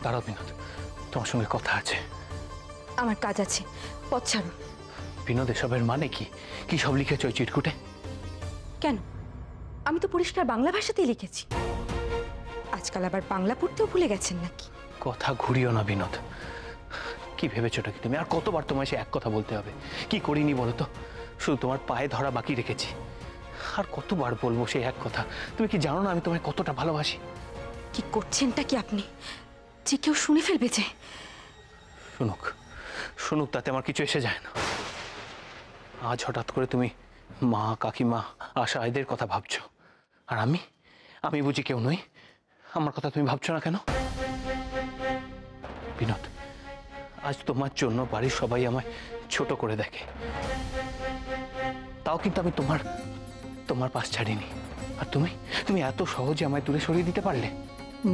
দাঁড়াও বিনোদ, তোমার সঙ্গে কথা আছে। আমার কাজ আছে, পথ ছাড়ুন। বিনোদ, এসবের মানে কি? কি সব লিখেছ ওই চিরকুটে? কেন? আমি তো পরিষ্কার বাংলা ভাষাতেই লিখেছি। আজকাল আবার বাংলা পড়তেও ভুলে গেছেন নাকি? কথা ঘুরিও না বিনোদ। কি ভেবেছোটা কি তুমি? আর কতবার তোমায় সে এক কথা বলতে হবে? কি করিনি বলো তো? শুধু তোমার পায়ে ধরা বাকি রেখেছি। আর কতবার বলবো সেই এক কথা? তুমি কি জানো না আমি তোমায় কতটা ভালোবাসি? কি করছেনটা কি আপনি? যে কেউ শুনে ফেলবে যে। শুনুক, শুনুক, তাতে আমার কিছু এসে যায় না। আজ হঠাৎ করে তুমি মা, কাকিমা, আশা এদের কথা ভাবছো, আর আমি বুঝি কেউ নই? আমার কথা তুমি ভাবছো না কেন? বিনোদ, আজ তোমার জন্য বাড়ির সবাই আমায় ছোট করে দেখে, তাও কিন্তু আমি তোমার পাশ ছাড়িনি। আর তুমি এত সহজে আমায় দূরে সরিয়ে দিতে পারলে।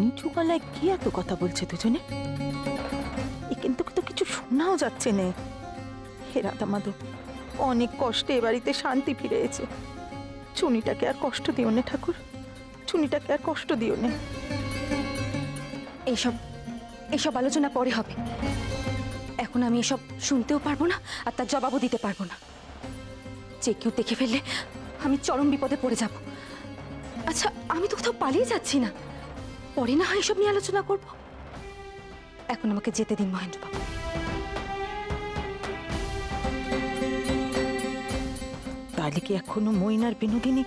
নিচু গলায় কি এত কথা বলছে দুজনে? কিন্তু তো কিছু শোনাও যাচ্ছে না। হে রাধা মাধব, অনেক কষ্টে এ বাড়িতে শান্তি ফিরে এসেছে। চুনিটাকে আর কষ্ট দিও না ঠাকুর, চুনিটাকে আর কষ্ট দিও না। এইসব আলোচনা পরে হবে। এখন আমি এসব শুনতেও পারবো না, আর তার জবাবও দিতে পারবো না। যে কেউ দেখে ফেললে আমি চরম বিপদে পড়ে যাব। আচ্ছা, আমি তো কোথাও পালিয়ে যাচ্ছি না। পরে না হয় এসব নিয়ে আলোচনা করব। এখন আমাকে যেতে দিন মহেন্দ্রবাবু। তাহলে কি এখনো মইন আর বিনোদিনী